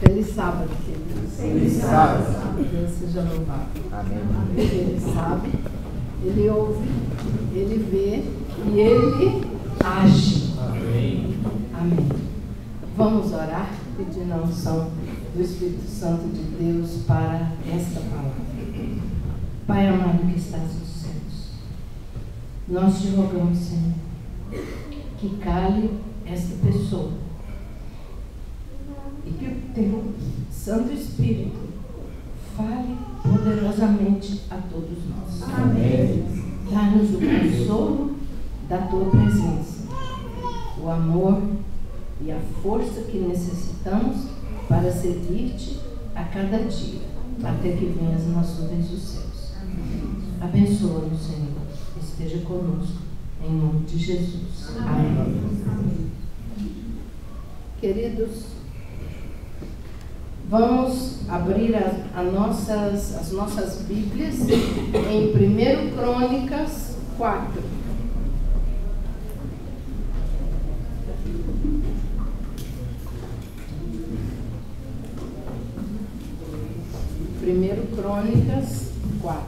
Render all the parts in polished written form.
Feliz sábado, queridos. Feliz sábado. Deus seja louvado. Amém. Ele sabe, ele ouve, ele vê e ele age. Amém. Amém. Vamos orar, pedindo a unção do Espírito Santo de Deus para esta palavra. Pai amado que estás nos céus, nós te rogamos, Senhor, que cale esta pessoa e que o teu Santo Espírito fale poderosamente a todos nós. Amém. Dá-nos o consolo da tua presença, o amor e a força que necessitamos para seguir-te a cada dia, até que venhas nas nuvens dos céus. Abençoa-nos, Senhor, esteja conosco, em nome de Jesus. Amém. Queridos, vamos abrir as nossas Bíblias em 1 Crônicas 4. Primeiro Crônicas 4.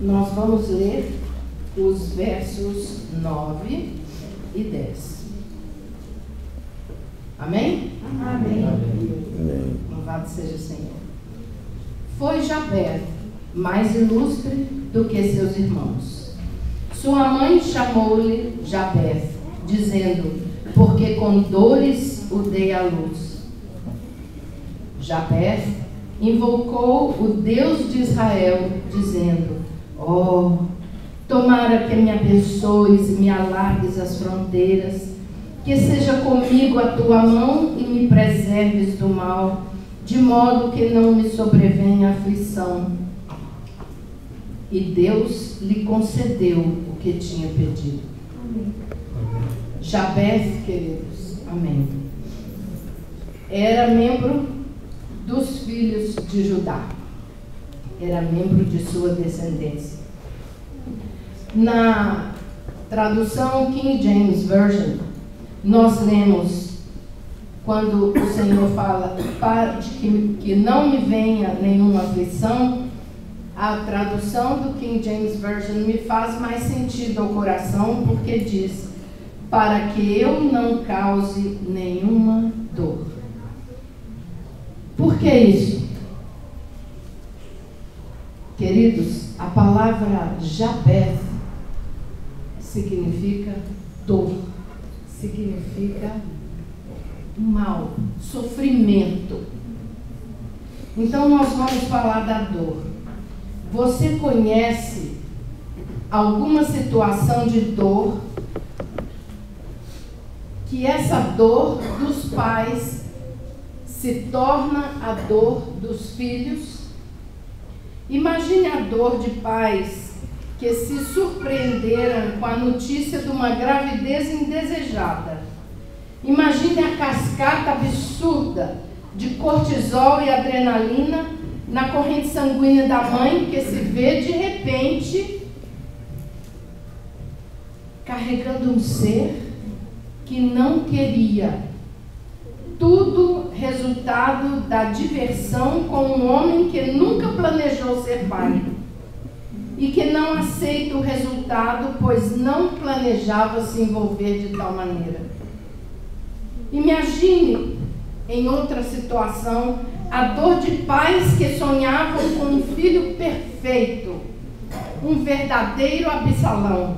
Nós vamos ler os versos 9 e 10. Amém? Amém. Amém. Louvado seja o Senhor. Foi Jabé mais ilustre do que seus irmãos. Sua mãe chamou-lhe Jabé, dizendo: porque com dores o dei à luz. Jabé invocou o Deus de Israel, dizendo: oh, tomara que me abençoes e me alargues as fronteiras, que seja comigo a tua mão e me preserves do mal, de modo que não me sobrevenha aflição. E Deus lhe concedeu o que tinha pedido. Amém. Jabé, queridos, amém, era membro dos filhos de Judá, era membro de sua descendência. Na tradução King James Version, nós lemos, quando o Senhor fala que não me venha nenhuma aflição, a tradução do King James Version me faz mais sentido ao coração, porque diz: para que eu não cause nenhuma dor. Por que isso? Queridos, a palavra Jabé significa dor, significa mal, sofrimento. Então nós vamos falar da dor. Você conhece alguma situação de dor que essa dor dos pais se torna a dor dos filhos? Imagine a dor de pais que se surpreenderam com a notícia de uma gravidez indesejada. Imagine a cascata absurda de cortisol e adrenalina na corrente sanguínea da mãe, que se vê de repente carregando um ser que não queria. Tudo resultado da diversão com um homem que nunca planejou ser pai e que não aceita o resultado, pois não planejava se envolver de tal maneira. Imagine, em outra situação, a dor de pais que sonhavam com um filho perfeito, um verdadeiro Absalão,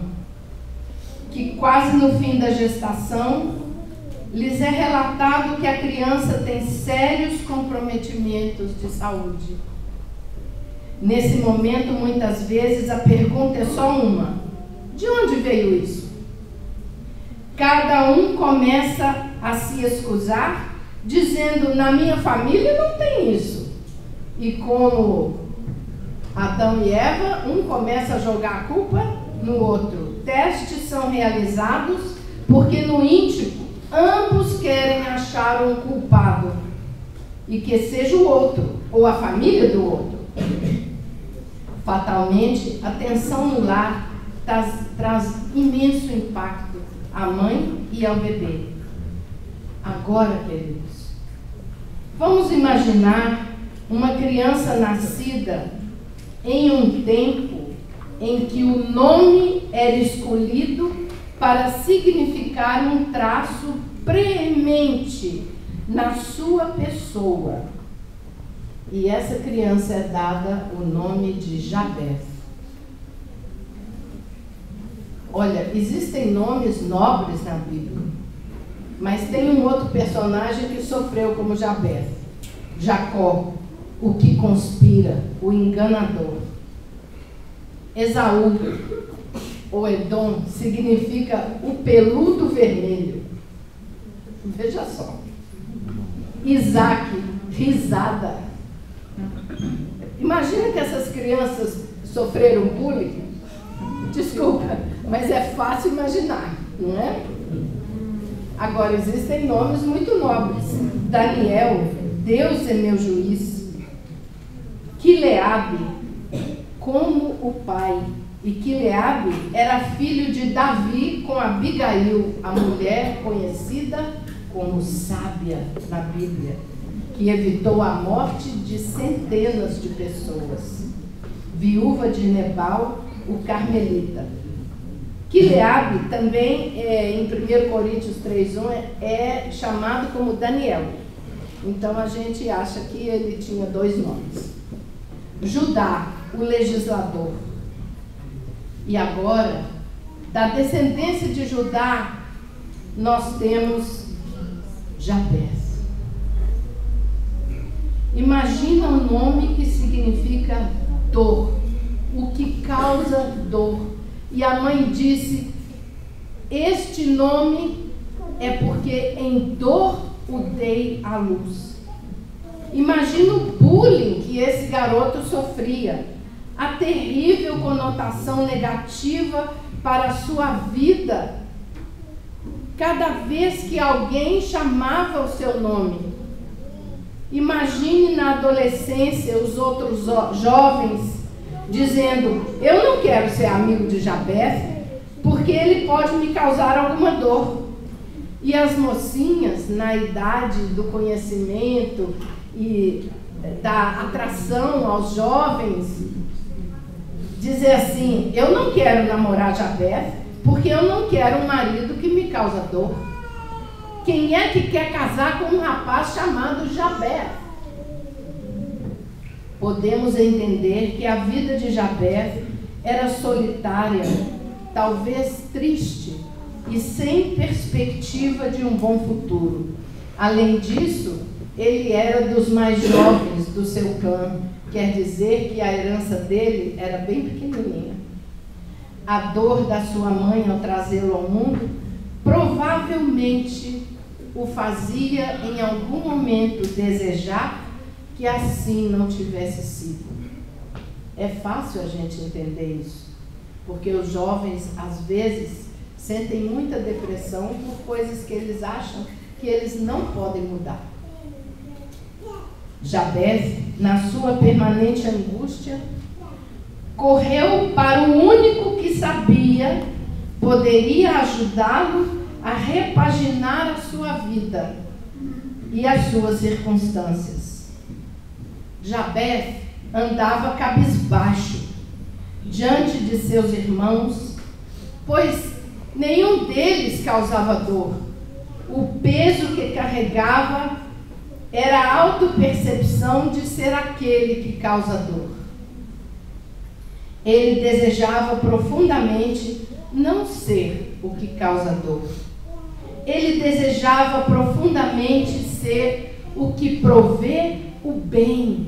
que quase no fim da gestação lhes é relatado que a criança tem sérios comprometimentos de saúde. Nesse momento, muitas vezes, a pergunta é só uma: de onde veio isso? Cada um começa a se excusar, dizendo: na minha família não tem isso. E como Adão e Eva, um começa a jogar a culpa no outro. Testes são realizados porque no íntimo ambos querem achar um culpado e que seja o outro ou a família do outro. Fatalmente, a tensão no lar traz imenso impacto à mãe e ao bebê. Agora, queridos, vamos imaginar uma criança nascida em um tempo em que o nome era escolhido para significar um traço preemente na sua pessoa. E essa criança é dada o nome de Jabez. Olha, existem nomes nobres na Bíblia, mas tem um outro personagem que sofreu como Jabez. Jacó, o que conspira, o enganador. Esaú, ou Edom, significa o peludo vermelho. Veja só. Isaac, risada. Imagina que essas crianças sofreram bullying. Desculpa, mas é fácil imaginar, não é? Agora, existem nomes muito nobres. Daniel, Deus é meu juiz. Quileabe, como o pai. E Quileabe era filho de Davi com Abigail, a mulher conhecida como sábia na Bíblia, que evitou a morte de centenas de pessoas. Viúva de Nebal, o carmelita. Quileabe também, em 1 Coríntios 3:1, é chamado como Daniel. Então a gente acha que ele tinha dois nomes. Judá, o legislador. E agora, da descendência de Judá, nós temos Jabez. Imagina um nome que significa dor, o que causa dor. E a mãe disse, este nome é porque em dor o dei à luz. Imagina o bullying que esse garoto sofria, a terrível conotação negativa para a sua vida, cada vez que alguém chamava o seu nome. Imagine na adolescência os outros jovens dizendo, eu não quero ser amigo de Jabez, porque ele pode me causar alguma dor. E as mocinhas, na idade do conhecimento e da atração aos jovens, dizer assim, eu não quero namorar Jabez, porque eu não quero um marido que me causa dor. Quem é que quer casar com um rapaz chamado Jabez? Podemos entender que a vida de Jabez era solitária, talvez triste e sem perspectiva de um bom futuro. Além disso, ele era dos mais jovens do seu clã, quer dizer que a herança dele era bem pequenininha. A dor da sua mãe ao trazê-lo ao mundo provavelmente o fazia em algum momento desejar que assim não tivesse sido. É fácil a gente entender isso, porque os jovens às vezes sentem muita depressão por coisas que eles acham que eles não podem mudar. Jabez, na sua permanente angústia, correu para o único que sabia poderia ajudá-lo a repaginar a sua vida e as suas circunstâncias. Jabez andava cabisbaixo diante de seus irmãos, pois nenhum deles causava dor. O peso que carregava era a autopercepção de ser aquele que causa dor. Ele desejava profundamente não ser o que causa dor. Ele desejava profundamente ser o que provê o bem,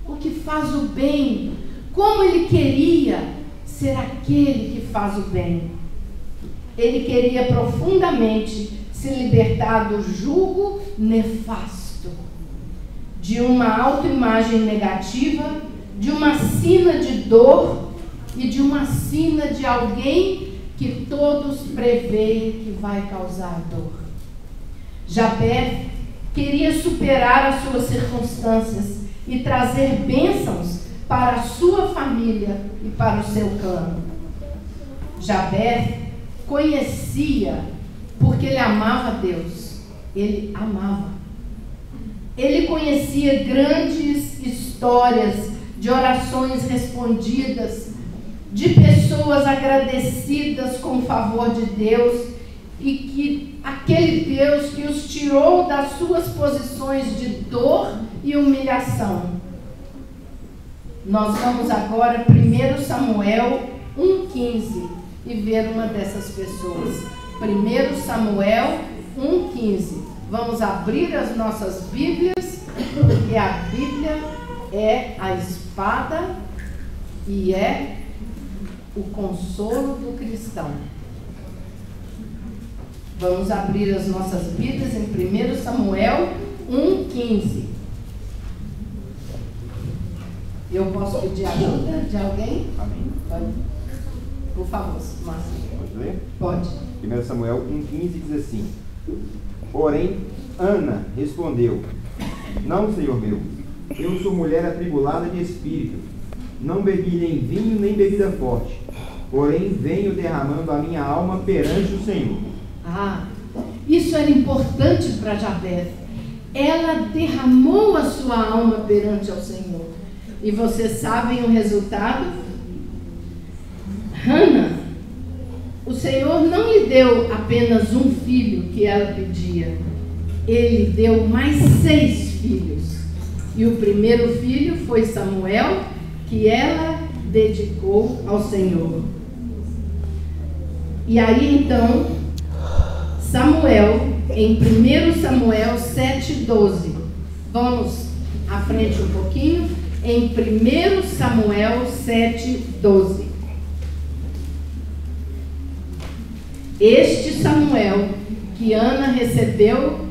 o que faz o bem. Como ele queria ser aquele que faz o bem. Ele queria profundamente se libertar do jugo nefasto, de uma autoimagem negativa de uma sina de dor e de uma sina de alguém que todos preveem que vai causar dor. Jabé queria superar as suas circunstâncias e trazer bênçãos para a sua família e para o seu clã. Jabé conhecia, porque ele amava Deus. Ele amava. Ele conhecia grandes histórias de orações respondidas, de pessoas agradecidas com o favor de Deus, e que aquele Deus que os tirou das suas posições de dor e humilhação. Nós vamos agora 1 Samuel 1,15 e ver uma dessas pessoas. 1 Samuel 1,15. Vamos abrir as nossas Bíblias, porque a Bíblia é a espada e é o consolo do cristão. Vamos abrir as nossas Bíblias em 1 Samuel 1,15. Eu posso pedir ajuda de alguém? Amém. Pode. Por favor, Márcio. Pode ler? Pode. 1 Samuel 1,15 diz assim: Porém, Ana respondeu: Não, Senhor meu, eu sou mulher atribulada de espírito. Não bebi nem vinho nem bebida forte, porém venho derramando a minha alma perante o Senhor. Ah, isso era importante para Jabé. Ela derramou a sua alma perante ao Senhor. E vocês sabem o resultado? Hana, o Senhor não lhe deu apenas um filho que ela pedia. Ele deu mais 6 filhos. E o primeiro filho foi Samuel, que ela dedicou ao Senhor. E aí então, Samuel, em 1 Samuel 7,12. Vamos à frente um pouquinho. Em 1 Samuel 7,12. Este Samuel, que Ana recebeu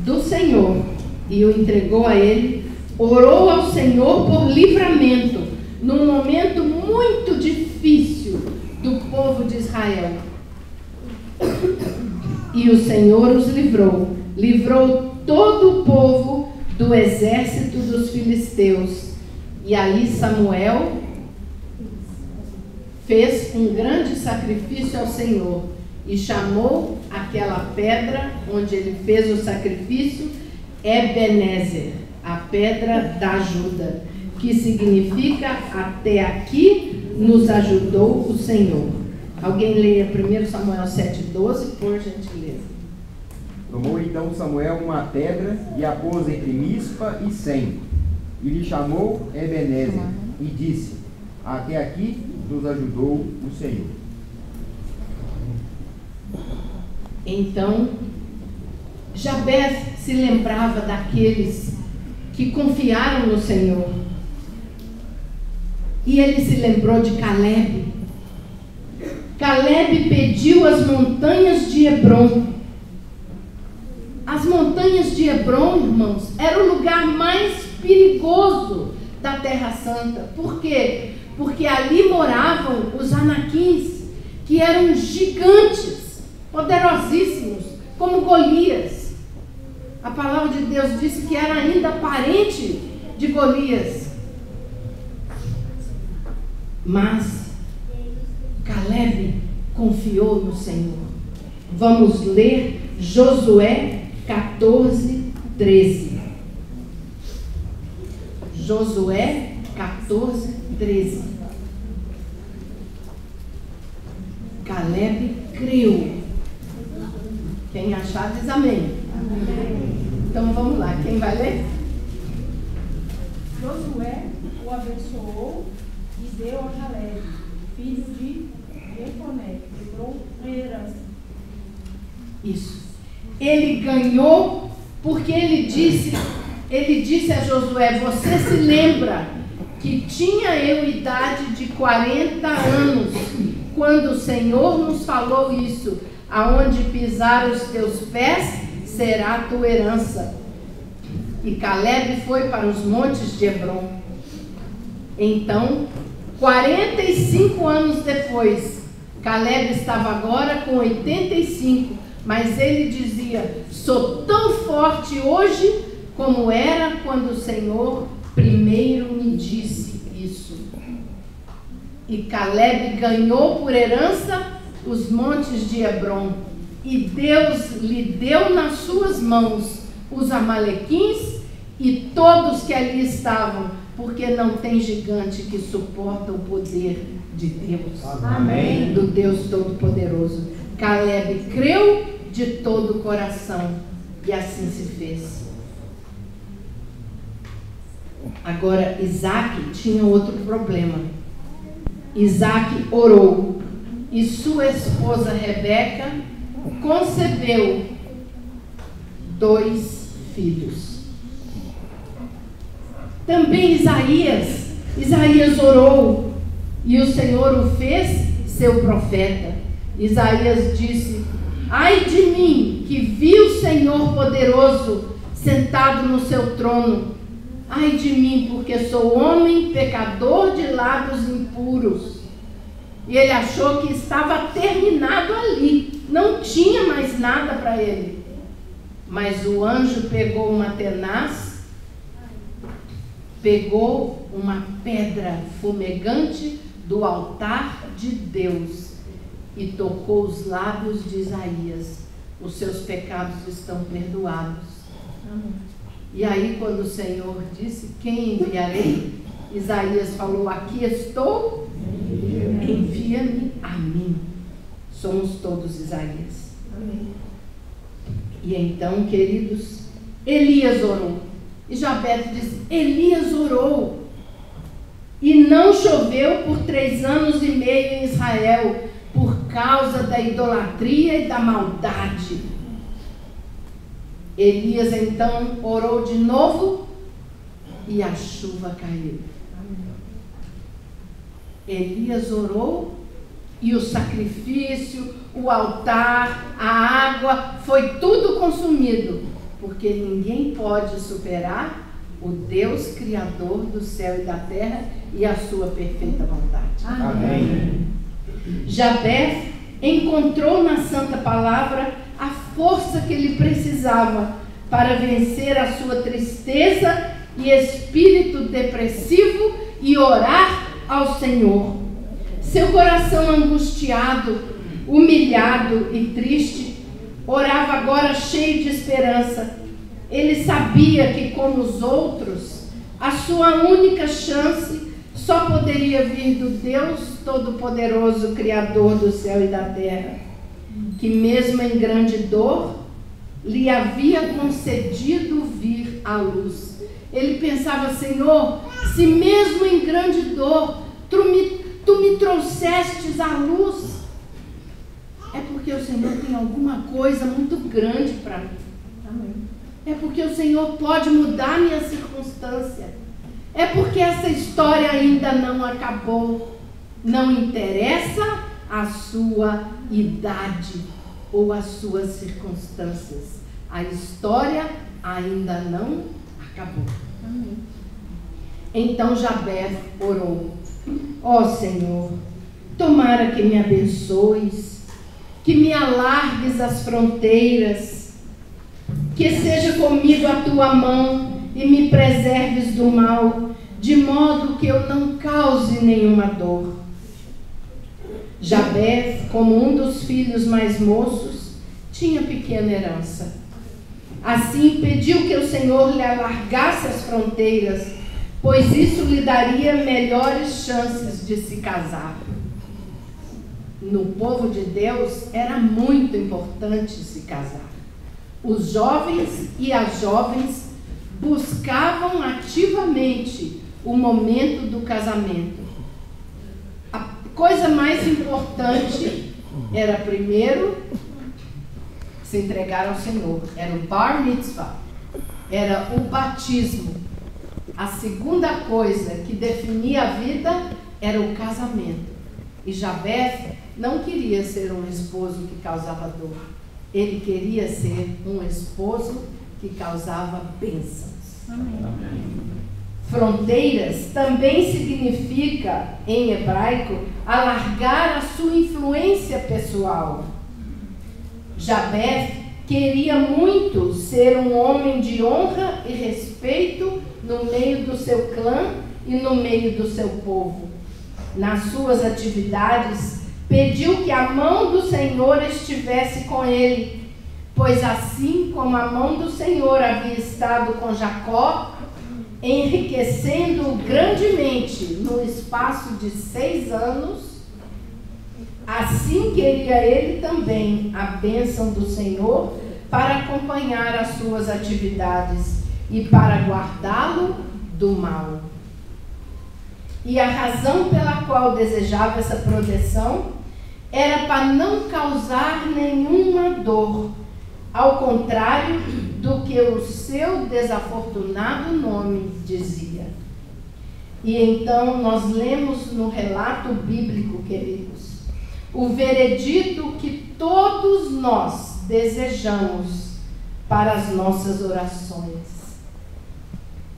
do Senhor e o entregou a ele, orou ao Senhor por livramento, num momento muito difícil do povo de Israel. E o Senhor os livrou. Livrou todo o povo do exército dos filisteus. E aí Samuel fez um grande sacrifício ao Senhor e chamou aquela pedra onde ele fez o sacrifício Ebenezer, a pedra da ajuda, que significa até aqui nos ajudou o Senhor. Alguém leia 1 Samuel 7,12, por gentileza. Tomou então Samuel uma pedra e a pôs entre Mispa e Sem, e lhe chamou Ebenezer, e disse: Até aqui nos ajudou o Senhor. Então, Jabé se lembrava daqueles que confiaram no Senhor. E ele se lembrou de Caleb. Caleb pediu as montanhas de Hebrom. As montanhas de Hebrom, irmãos, era o lugar mais perigoso da Terra Santa. Por quê? Porque ali moravam os anaquins, que eram gigantes, poderosíssimos, como Golias. A palavra de Deus disse que era ainda parente de Golias. Mas Caleb confiou no Senhor. Vamos ler Josué 14:13. Josué 14:13. Caleb creu. Quem achar diz amém. Amém. Então vamos lá, quem vai ler? Josué o abençoou e deu a Caleb, filho de Jefoné, Hebrom, uma herança. Isso. Ele ganhou porque ele disse a Josué: você se lembra que tinha eu idade de 40 anos quando o Senhor nos falou isso: aonde pisar os teus pés será a tua herança. E Caleb foi para os montes de Hebrom. Então, 45 anos depois, Caleb estava agora com 85, mas ele dizia: sou tão forte hoje como era quando o Senhor primeiro me disse isso. E Caleb ganhou por herança os montes de Hebrom, e Deus lhe deu nas suas mãos os amalequins e todos que ali estavam, porque não tem gigante que suporta o poder de Deus. Amém. Do Deus Todo-Poderoso. Caleb creu de todo o coração, e assim se fez. Agora, Isaac tinha outro problema. Isaac orou, e sua esposa Rebeca concebeu 2 filhos. Também Isaías orou, e o Senhor o fez seu profeta. Isaías disse: ai de mim, que vi o Senhor poderoso sentado no seu trono. Ai de mim, porque sou homem pecador de lábios impuros. E ele achou que estava terminado ali, não tinha mais nada para ele. Mas o anjo pegou uma tenaz, pegou uma pedra fumegante do altar de Deus e tocou os lábios de Isaías. Os seus pecados estão perdoados. Amém. E aí, quando o Senhor disse: quem enviarei? Isaías falou: aqui estou, envia-me a mim. Somos todos Isaías. Amém. E então, queridos, Elias orou. E Jabete diz: Elias orou. E não choveu por 3 anos e meio em Israel, por causa da idolatria e da maldade. Elias então orou de novo e a chuva caiu. Elias orou e o sacrifício, o altar, a água, foi tudo consumido, porque ninguém pode superar o Deus Criador do céu e da terra e a sua perfeita vontade. Amém. Jabé encontrou na Santa Palavra a força que ele precisava para vencer a sua tristeza e espírito depressivo e orar ao Senhor. Seu coração angustiado, humilhado e triste, orava agora cheio de esperança. Ele sabia que, como os outros, a sua única chance só poderia vir do Deus Todo-Poderoso, Criador do céu e da terra, que mesmo em grande dor, lhe havia concedido vir à luz. Ele pensava: Senhor, se mesmo em grande dor, tu me trouxestes à luz, é porque o Senhor tem alguma coisa muito grande para mim. Amém. É porque o Senhor pode mudar minha circunstância. É porque essa história ainda não acabou. Não interessa a sua idade ou as suas circunstâncias. A história ainda não acabou. Amém. Então Jabé orou: ó Senhor, tomara que me abençoes, que me alargues as fronteiras, que seja comigo a tua mão e me preserves do mal, de modo que eu não cause nenhuma dor. Jabé, como um dos filhos mais moços, tinha pequena herança. Assim pediu que o Senhor lhe alargasse as fronteiras, pois isso lhe daria melhores chances de se casar. No povo de Deus era muito importante se casar. Os jovens e as jovens buscavam ativamente o momento do casamento. A coisa mais importante era, primeiro, se entregar ao Senhor. Era o bar mitzvah, era o batismo. A segunda coisa que definia a vida era o casamento. E Jabé não queria ser um esposo que causava dor. Ele queria ser um esposo que causava bênçãos. Amém. Fronteiras também significa, em hebraico, alargar a sua influência pessoal. Jabez queria muito ser um homem de honra e respeito no meio do seu clã e no meio do seu povo. Nas suas atividades, pediu que a mão do Senhor estivesse com ele, pois assim como a mão do Senhor havia estado com Jacó, enriquecendo-o grandemente no espaço de 6 anos, assim queria ele também a bênção do Senhor para acompanhar as suas atividades e para guardá-lo do mal. E a razão pela qual desejava essa proteção era para não causar nenhuma dor, ao contrário do que o seu desafortunado nome dizia. E então nós lemos no relato bíblico, queridos, o veredito que todos nós desejamos para as nossas orações.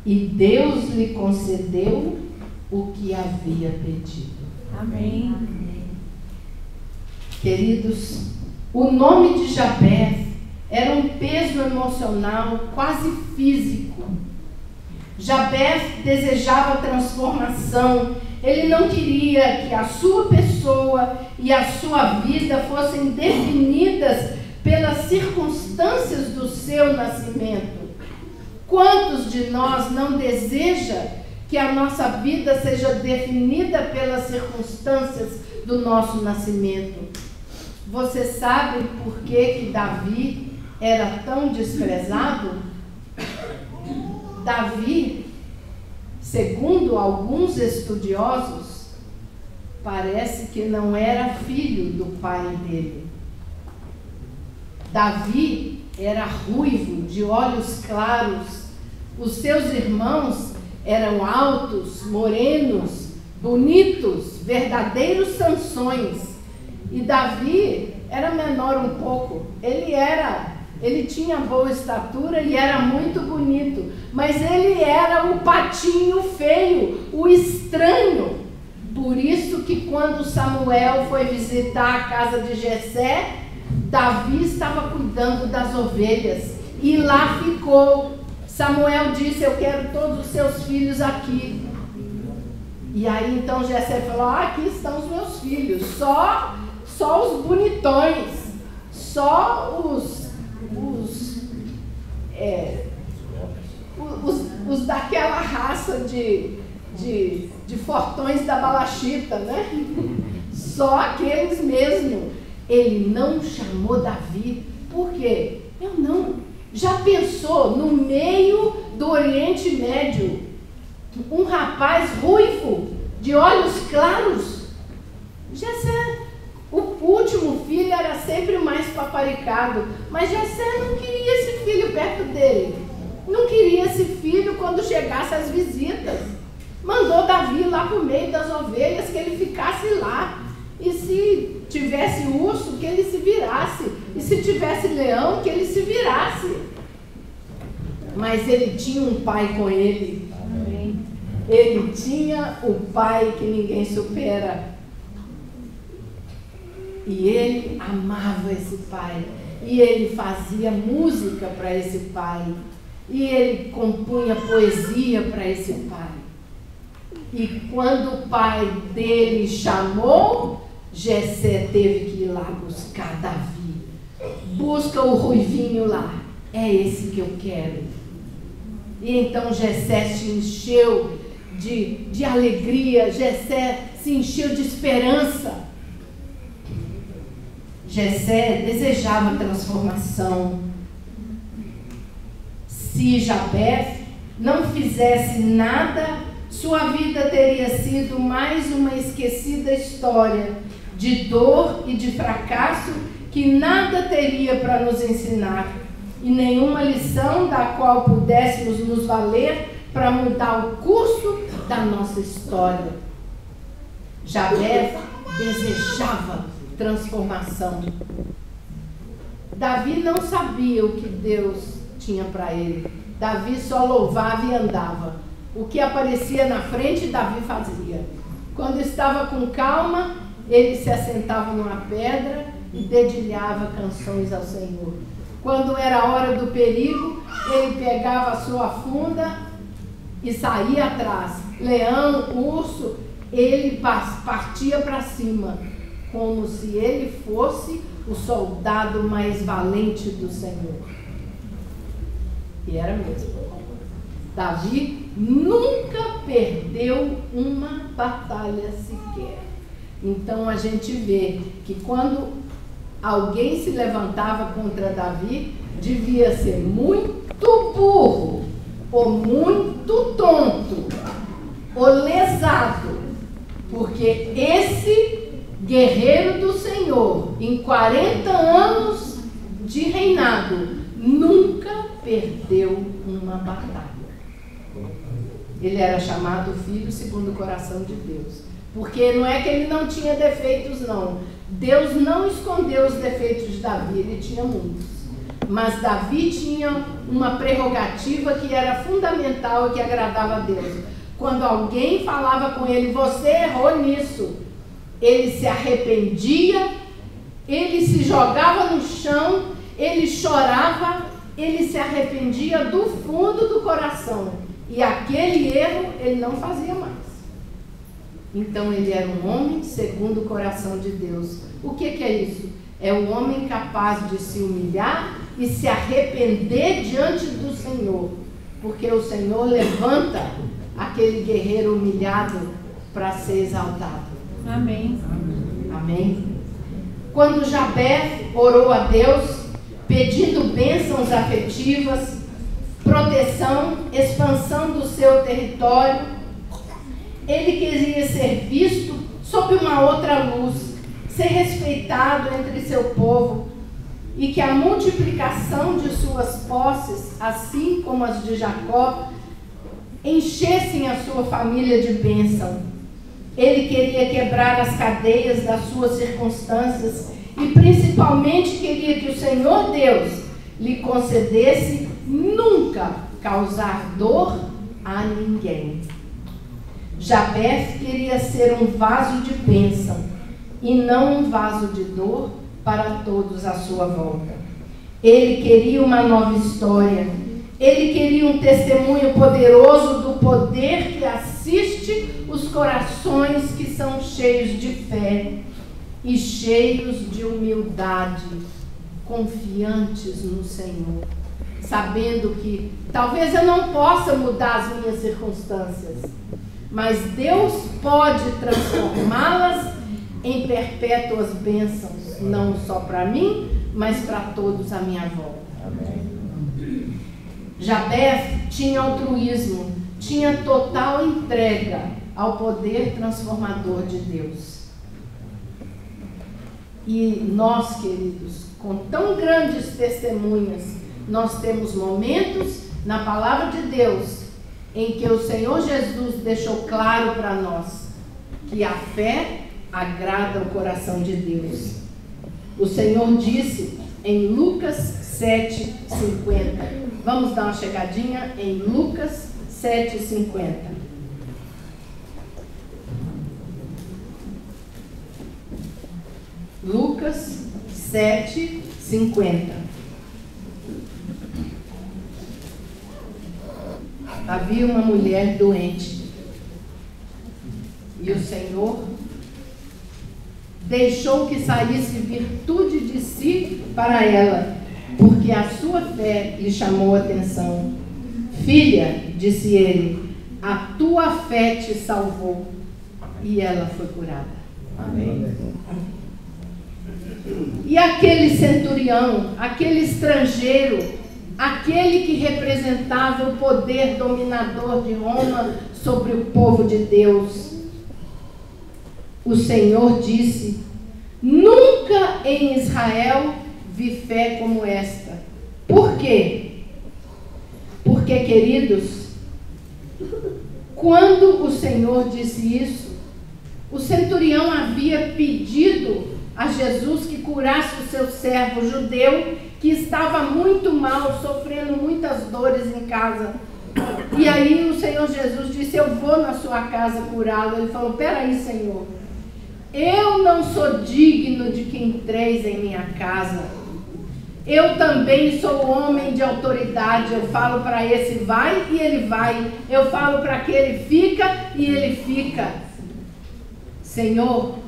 E Deus lhe concedeu o que havia pedido. Amém. Queridos, o nome de Jabez era um peso emocional quase físico. Jabez desejava transformação. Ele não queria que a sua pessoa e a sua vida fossem definidas pelas circunstâncias do seu nascimento. Quantos de nós não deseja que a nossa vida seja definida pelas circunstâncias do nosso nascimento? Você sabe por que Davi era tão desprezado? Davi, segundo alguns estudiosos, parece que não era filho do pai dele. Davi era ruivo, de olhos claros. Os seus irmãos eram altos, morenos, bonitos, verdadeiros Sansões. E Davi era menor um pouco. Ele tinha boa estatura e era muito bonito, mas ele era o patinho feio, o estranho. Por isso que quando Samuel foi visitar a casa de Jessé, Davi estava cuidando das ovelhas e lá ficou. Samuel disse: eu quero todos os seus filhos aqui. E aí então Jessé falou: aqui estão os meus filhos, só os bonitões, só os daquela raça de fortões da balachita, né? Só aqueles mesmo. Ele não chamou Davi. Por quê? Eu não. Já pensou no meio do Oriente Médio, um rapaz ruivo, de olhos claros? Jessé, o último filho era sempre o mais paparicado, mas Jessé não queria esse filho perto dele. Não queria esse filho quando chegasse as visitas. Mandou Davi lá para o meio das ovelhas, que ele ficasse lá. E se tivesse urso, que ele se virasse. E se tivesse leão, que ele se virasse. Mas ele tinha um pai com ele. Amém. Ele tinha o pai que ninguém supera. E ele amava esse pai. E ele fazia música para esse pai. E ele compunha poesia para esse pai. E quando o pai dele chamou, Jessé teve que ir lá buscar Davi. Busca o ruivinho lá. É esse que eu quero. E então Jessé se encheu de alegria. Jessé se encheu de esperança. Jessé desejava transformação. Se Jabez não fizesse nada, sua vida teria sido mais uma esquecida história de dor e de fracasso que nada teria para nos ensinar e nenhuma lição da qual pudéssemos nos valer para mudar o curso da nossa história. Jabez desejava transformação. Davi não sabia o que Deus tinha para ele. Davi só louvava e andava. O que aparecia na frente, Davi fazia. Quando estava com calma, ele se assentava numa pedra e dedilhava canções ao Senhor. Quando era a hora do perigo, ele pegava a sua funda e saía atrás. Leão, urso, ele partia para cima, como se ele fosse o soldado mais valente do Senhor. E era mesmo. Davi nunca perdeu uma batalha sequer. Então a gente vê que quando alguém se levantava contra Davi, devia ser muito burro, ou muito tonto, ou lesado, porque esse guerreiro do Senhor, em 40 anos de reinado, nunca perdeu uma batalha. Ele era chamado filho segundo o coração de Deus. Porque não é que ele não tinha defeitos, não. Deus não escondeu os defeitos de Davi, ele tinha muitos. Mas Davi tinha uma prerrogativa que era fundamental e que agradava a Deus. Quando alguém falava com ele, você errou nisso, ele se arrependia, ele se jogava no chão, ele chorava, ele se arrependia do fundo do coração. E aquele erro ele não fazia mais. Então ele era um homem segundo o coração de Deus. O que é isso? É um homem capaz de se humilhar e se arrepender diante do Senhor. Porque o Senhor levanta aquele guerreiro humilhado para ser exaltado. Amém. Amém. Quando Jabé orou a Deus, pedindo bênçãos afetivas, proteção, expansão do seu território, ele queria ser visto sob uma outra luz, ser respeitado entre seu povo, e que a multiplicação de suas posses, assim como as de Jacó, enchessem a sua família de bênção. Ele queria quebrar as cadeias das suas circunstâncias e principalmente queria que o Senhor Deus lhe concedesse nunca causar dor a ninguém. Jabé queria ser um vaso de bênção e não um vaso de dor para todos à sua volta. Ele queria uma nova história. Ele queria um testemunho poderoso do poder que assiste os corações que são cheios de fé e cheios de humildade, confiantes no Senhor, sabendo que talvez eu não possa mudar as minhas circunstâncias, mas Deus pode transformá-las em perpétuas bênçãos, não só para mim, mas para todos à minha volta. Amém. Jabé tinha altruísmo, tinha total entrega ao poder transformador de Deus. E nós, queridos, com tão grandes testemunhas, nós temos momentos na palavra de Deus em que o Senhor Jesus deixou claro para nós que a fé agrada o coração de Deus. O Senhor disse em Lucas 7:50. Vamos dar uma chegadinha em Lucas 7:50. Lucas 7:50. Havia uma mulher doente e o Senhor deixou que saísse virtude de si para ela, porque a sua fé lhe chamou a atenção. Filha, disse ele, a tua fé te salvou. E ela foi curada. Amém. E aquele centurião, aquele estrangeiro, aquele que representava o poder dominador de Roma sobre o povo de Deus, o Senhor disse, nunca em Israel vi fé como esta. Por quê? Porque, queridos, quando o Senhor disse isso, o centurião havia pedido a Jesus que curasse o seu servo judeu, que estava muito mal, sofrendo muitas dores em casa. E aí o Senhor Jesus disse, eu vou na sua casa curá-lo. Ele falou, peraí, Senhor, eu não sou digno de que entreis em minha casa. Eu também sou homem de autoridade. Eu falo para esse vai e ele vai. Eu falo para aquele fica e ele fica. Senhor,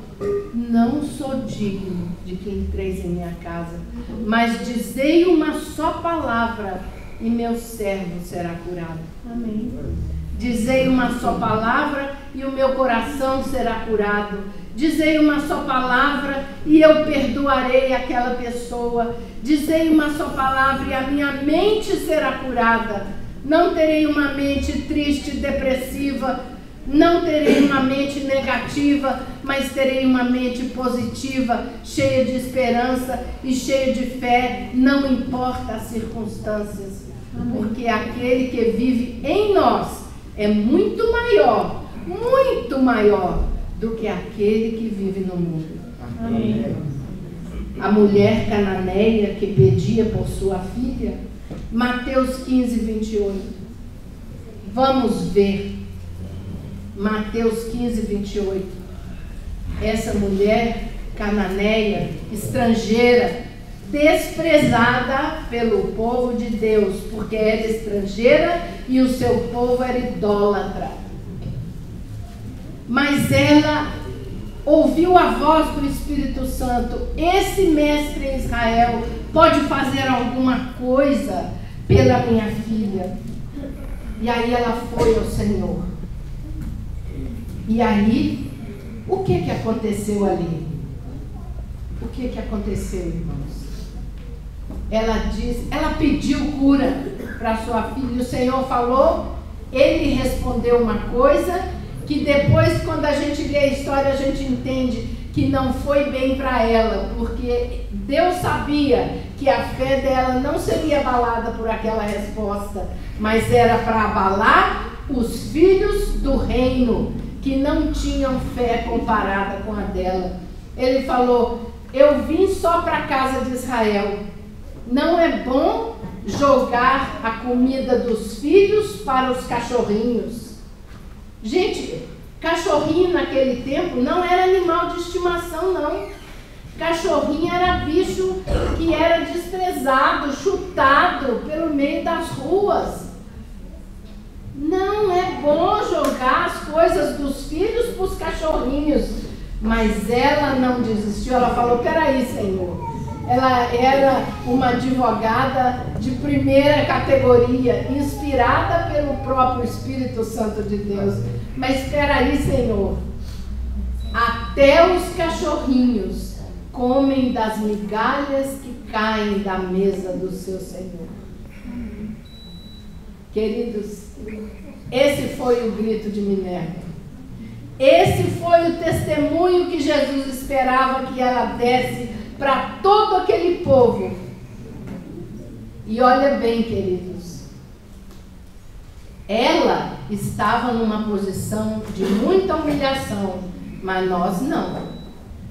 não sou digno de que entreis em minha casa, mas dizei uma só palavra e meu servo será curado. Amém. Dizei uma só palavra e o meu coração será curado. Dizei uma só palavra e eu perdoarei aquela pessoa. Dizei uma só palavra e a minha mente será curada. Não terei uma mente triste, depressiva. Não terei uma mente negativa, mas terei uma mente positiva, cheia de esperança e cheia de fé. Não importa as circunstâncias, porque aquele que vive em nós é muito maior do que aquele que vive no mundo. Amém. A mulher cananeia que pedia por sua filha, Mateus 15, 28. Vamos ver. Mateus 15, 28. Essa mulher cananeia, estrangeira, desprezada pelo povo de Deus, porque era estrangeira e o seu povo era idólatra. Mas ela ouviu a voz do Espírito Santo. Esse mestre em Israel pode fazer alguma coisa pela minha filha. E aí ela foi ao Senhor. E aí, o que aconteceu ali? O que aconteceu, irmãos? Ela pediu cura para sua filha. E o Senhor falou, ele respondeu uma coisa que depois, quando a gente lê a história, a gente entende que não foi bem para ela, porque Deus sabia que a fé dela não seria abalada por aquela resposta, mas era para abalar os filhos do reino, que não tinham fé comparada com a dela. Ele falou, eu vim só para a casa de Israel. Não é bom jogar a comida dos filhos para os cachorrinhos. Gente, cachorrinho naquele tempo não era animal de estimação, não. Cachorrinho era bicho que era desprezado, chutado pelo meio das ruas. Não é bom jogar as coisas dos filhos para os cachorrinhos. Mas ela não desistiu, ela falou, peraí, Senhor. Ela era uma advogada de primeira categoria, inspirada pelo próprio Espírito Santo de Deus. Mas espera aí, Senhor, até os cachorrinhos comem das migalhas que caem da mesa do seu Senhor. Queridos, esse foi o grito de Minerva. Esse foi o testemunho que Jesus esperava que ela desse para todo aquele povo. E olha bem, queridos, ela estava numa posição de muita humilhação, mas nós não.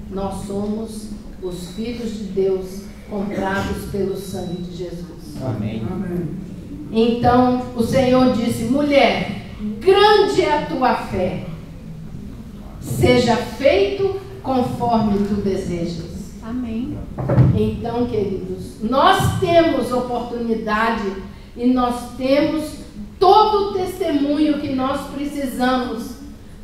Nós somos os filhos de Deus, comprados pelo sangue de Jesus. Amém. Então o Senhor disse, mulher, grande é a tua fé, seja feito conforme tu desejas. Amém. Então, queridos, nós temos oportunidade e nós temos todo o testemunho que nós precisamos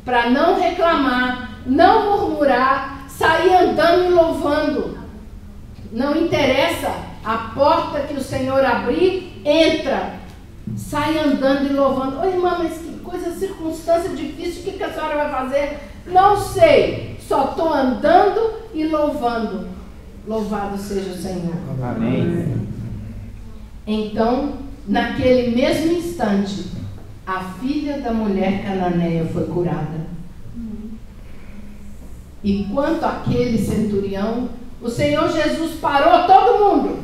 para não reclamar, não murmurar, sair andando e louvando. Não interessa a porta que o Senhor abrir, entra, sai andando e louvando. Oi, irmã, mas que coisa, circunstância difícil, o que a senhora vai fazer? Não sei, só estou andando e louvando. Louvado seja o Senhor. Amém. Então, naquele mesmo instante, a filha da mulher cananeia foi curada. E quanto àquele centurião, o Senhor Jesus parou todo mundo,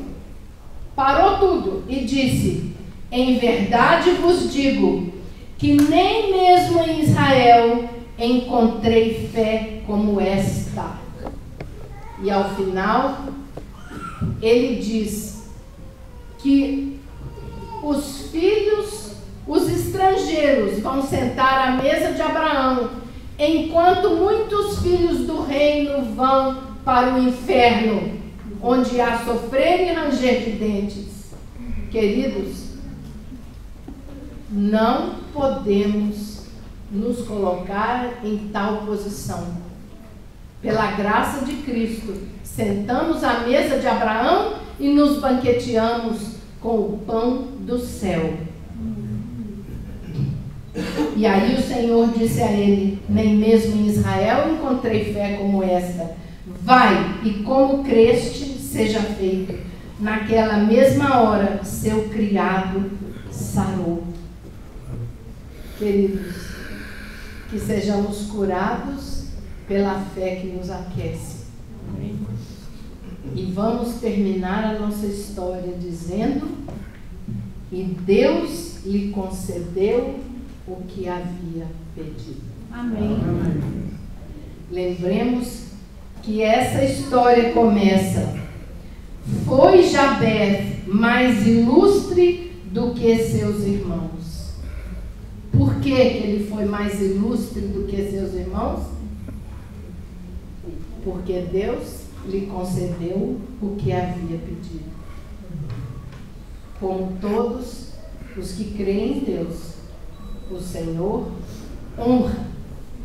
parou tudo e disse, em verdade vos digo, que nem mesmo em Israel encontrei fé como esta. E ao final, ele diz que os filhos Os estrangeiros vão sentar à mesa de Abraão, enquanto muitos filhos do reino vão para o inferno, onde há sofrer e ranger de dentes. Queridos, não podemos nos colocar em tal posição. Pela graça de Cristo, sentamos à mesa de Abraão e nos banqueteamos com o pão do céu. E aí o Senhor disse a ele: nem mesmo em Israel encontrei fé como esta. Vai, e como creste, seja feito. Naquela mesma hora, seu criado sarou. Queridos, que sejamos curados pela fé que nos aquece. Amém. E vamos terminar a nossa história dizendo: e Deus lhe concedeu o que havia pedido. Amém. Lembremos que essa história começa: foi Jabez mais ilustre do que seus irmãos. Por que ele foi mais ilustre do que seus irmãos? Porque Deus lhe concedeu o que havia pedido. Como todos os que creem em Deus, o Senhor honra.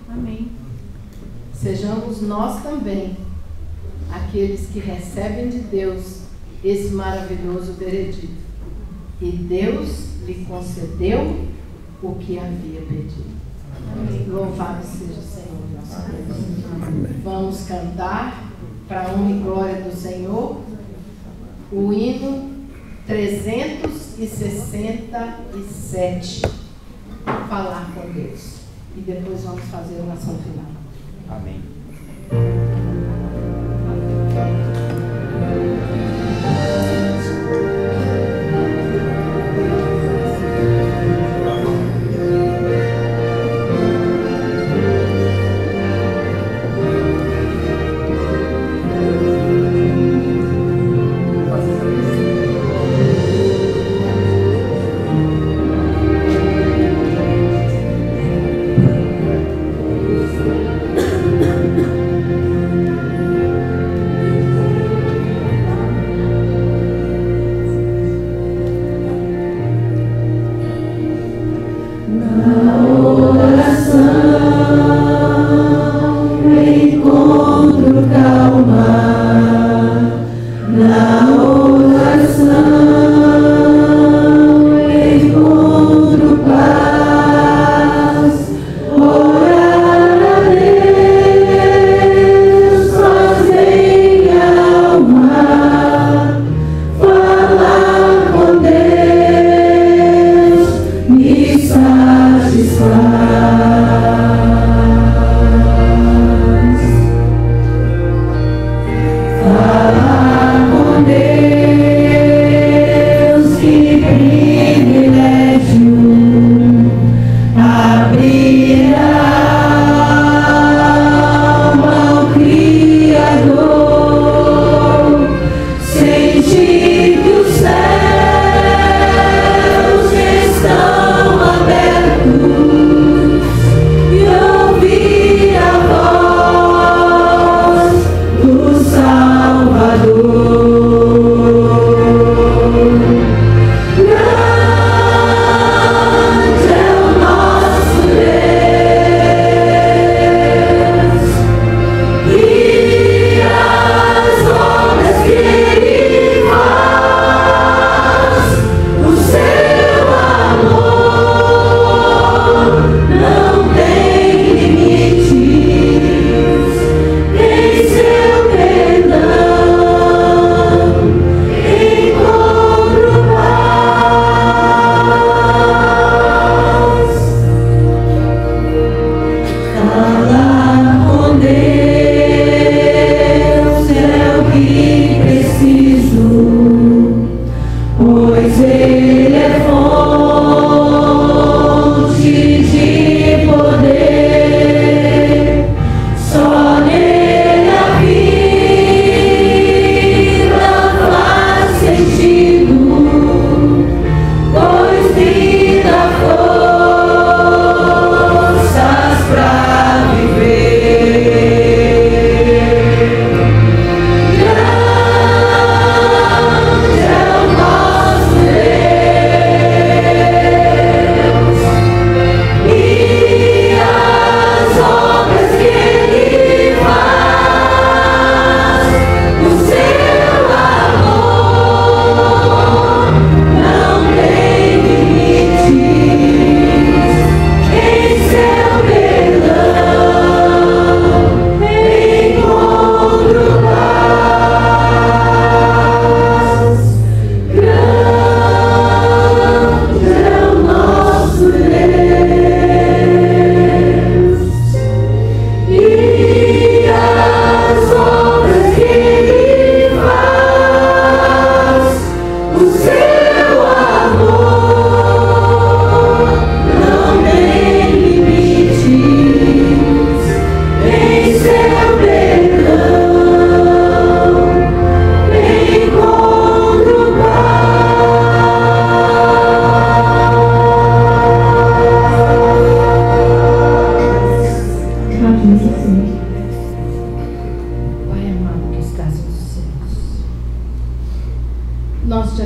Amém. Sejamos nós também aqueles que recebem de Deus esse maravilhoso veredito. E Deus lhe concedeu o que havia pedido. Amém. Louvado seja o Senhor nosso Deus. Vamos cantar, para a honra e glória do Senhor, o hino 367. Falar com Deus. E depois vamos fazer a oração final. Amém. Pois vida foi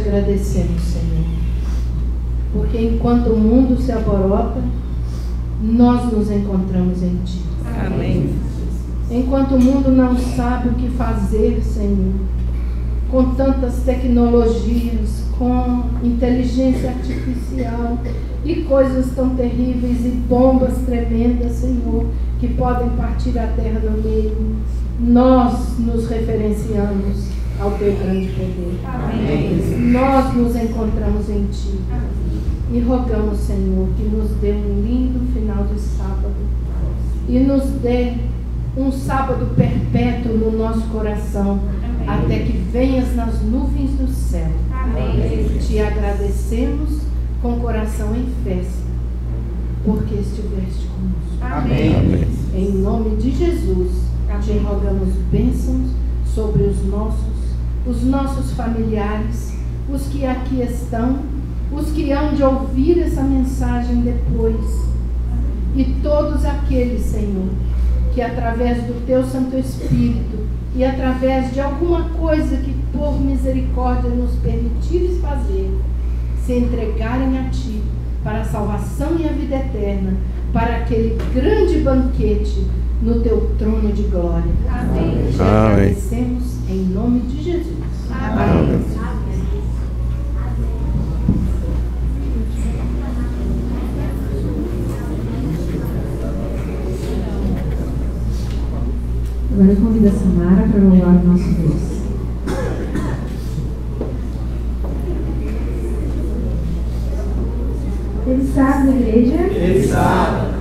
agradecemos, Senhor, porque enquanto o mundo se aborota, nós nos encontramos em Ti. Amém. Enquanto o mundo não sabe o que fazer, Senhor, com tantas tecnologias, com inteligência artificial e coisas tão terríveis e bombas tremendas, Senhor, que podem partir a terra no meio, nós nos referenciamos ao Teu grande poder. Amém. Nós nos encontramos em Ti e rogamos, Senhor, que nos dê um lindo final de sábado e nos dê um sábado perpétuo no nosso coração, até que venhas nas nuvens do céu. Amém. Te agradecemos com o coração em festa, porque estiveste conosco. Amém. Amém. Em nome de Jesus, te rogamos bênçãos sobre os nossos familiares, os que aqui estão, os que hão de ouvir essa mensagem depois, e todos aqueles, Senhor, que através do Teu Santo Espírito e através de alguma coisa que por misericórdia nos permitires fazer, se entregarem a Ti para a salvação e a vida eterna, para aquele grande banquete no Teu trono de glória. Amém. Te agradecemos em nome de Jesus. Amém. Agora eu convido a Samara para louvar o nosso Deus. Ele sabe, igreja? Ele sabe.